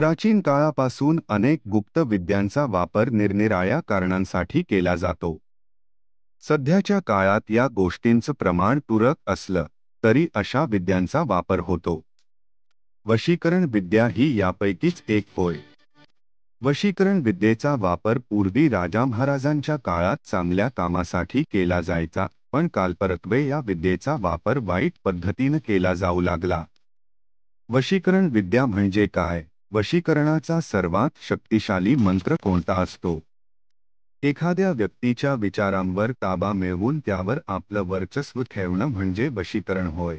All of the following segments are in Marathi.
प्राचीन काळापासून अनेक गुप्त विद्यांचा वापर निरनिराळ्या कारणांसाठी केला जातो. सध्याच्या काळात या गोष्टींचं प्रमाण तुरळक असलं तरी अशा विद्यांचा वापर होतो. वशीकरण विद्या ही यापैकीच एक होय. वशीकरण विद्येचा वापर पूर्वी राजा महाराजांच्या काळात चांगल्या कामासाठी केला जायचा, पण कालपरत्वे या विद्येचा वापर वाईट पद्धतीने केला जाऊ लागला. वशीकरण विद्या म्हणजे काय? वशीकरणाचा सर्वात शक्तिशाली मंत्र कोणता असतो? एखाद्या व्यक्तीच्या विचारांवर ताबा मिळवून त्यावर आपलं वर्चस्व ठेवणं म्हणजे वशीकरण होय.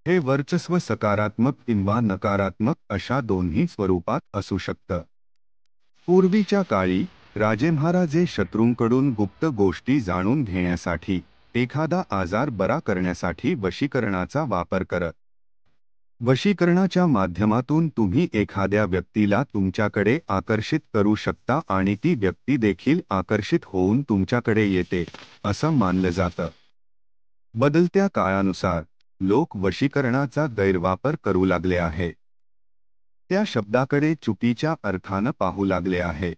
हे वर्चस्व सकारात्मक किंवा नकारात्मक अशा दोन्ही स्वरूपात असू शकतं. पूर्वीच्या काळी राजे महाराजे शत्रूंकडून गुप्त गोष्टी जाणून घेण्यासाठी, एखादा आजार बरा करण्यासाठी वशीकरणाचा वापर करत. वशीकरणाच्या माध्यमातून तुम्ही एखाद्या व्यक्तीला तुमच्याकडे आकर्षित करू शकता आणि ती व्यक्ती देखील आकर्षित होऊन तुमच्याकडे येते, असं मानलं जातं. बदलत्या काळानुसार लोक वशीकरणाचा गैरवापर करू लागले आहे. त्या शब्दाकडे चुकीच्या अर्थानं पाहू लागले आहे.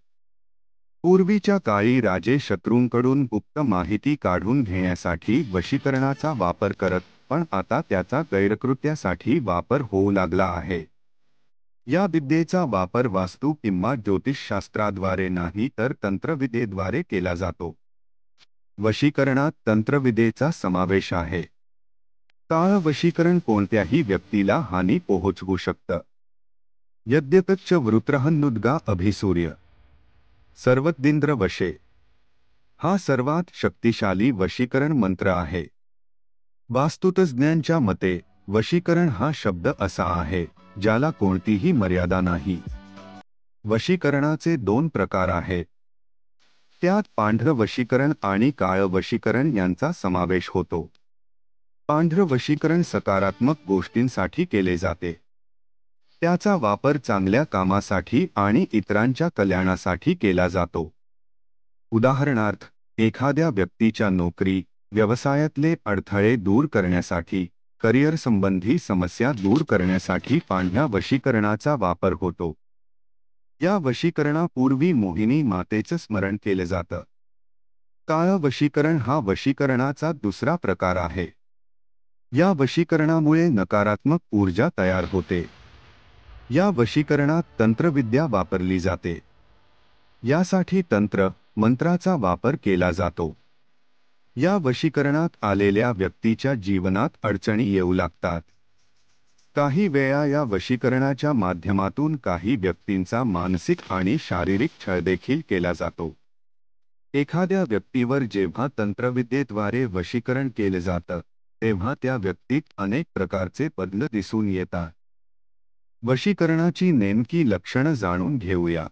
पूर्वीच्या काळी राजे शत्रूंकडून गुप्त माहिती काढून घेण्यासाठी वशीकरणाचा वापर करत, पण आता त्याचा गैरकृत्यासाठी वापर होऊ लागला आहे. या विद्येचा वापर वास्तू किंवा ज्योतिषशास्त्राद्वारे नाही तर तंत्रविद्येद्वारे केला जातो. वशीकरणात तंत्रविद्येचा समावेश आहे. काळ वशीकरण कोणत्याही व्यक्तीला हानी पोहोचवू शकतं. यद्यपच वृत्रहन्नुद्गा अभिसूर्य सर्वदिंद्र वशे हा सर्वात शक्तिशाली वशीकरण मंत्र आहे. वास्तुतज्ञांच्या मते वशीकरण हा शब्द असा आहे ज्याला कोणतीही मर्यादा नाही. वशीकरणाचे दोन प्रकार आहेत. त्यात पांढरं वशीकरण आणि काळं वशीकरण यांचा समावेश होतो. पांढरं वशीकरण सकारात्मक गोष्टींसाठी केले जाते. त्याचा वापर चांगल्या कामासाठी आणि इतरांच्या कल्याणासाठी केला जातो. उदाहरणार्थ, एखाद्या व्यक्तीच्या नोकरी, व्यवसायातले अडथळे दूर करण्यासाठी, करिअर संबंधी समस्या दूर करण्यासाठी पांढऱ्या वशीकरणाचा वापर होतो. या वशीकरणापूर्वी मोहिनी मातेचं स्मरण केलं जातं. काळं वशीकरण हा वशीकरणाचा दुसरा प्रकार आहे. या वशीकरणामुळे नकारात्मक ऊर्जा तयार होते. या वशीकरणात तंत्रविद्या वापरली जाते. यासाठी तंत्र, मंत्राचा वापर केला जातो. या वशीकरणात आलेल्या व्यक्तीच्या जीवनात अडचणी येऊ लागतात. काही वेळा या वशीकरणाच्या माध्यमातून काही व्यक्तींचा मानसिक आणि शारीरिक छळ देखील केला जातो. एखाद्या व्यक्तीवर जेव्हा तंत्रविद्येद्वारे वशीकरण केले जातं, तेव्हा त्या व्यक्तीत अनेक प्रकारचे बदल दिसून येतात. वशीकरणाची नेमकी लक्षणं जाणून घेऊया.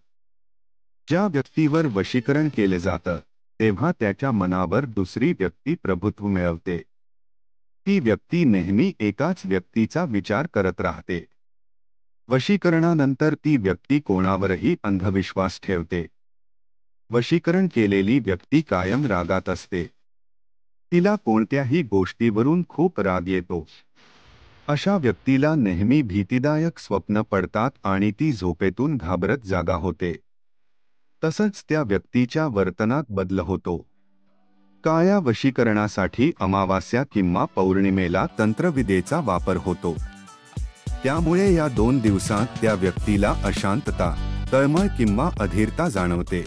ज्या व्यक्तीवर वशीकरण केले जातं, तेव्हा त्याच्या मनावर दुसरी व्यक्ती प्रभुत्व मिळवते. ती व्यक्ती नेहमी एकाच व्यक्तीचा विचार करत राहते. वशीकरणानंतर ती व्यक्ती कोणावरही अंधविश्वास ठेवते. वशीकरण केलेली व्यक्ती कायम रागात असते. तिला कोणत्याही गोष्टीवरून खूप राग येतो. अशा व्यक्तीला नेहमी भीतिदायक स्वप्न पडतात आणि ती झोपेतून घाबरत जागा होते. तसंच त्या व्यक्तीच्या वर्तनात बदल होतो. काळ्या वशीकरणासाठी अमावास्या किंवा पौर्णिमेला तंत्रविद्येचा वापर होतो. त्यामुळे या 2 दिवसांत त्या व्यक्तीला अशांतता, तळमळ किंवा अधीरता जाणवते.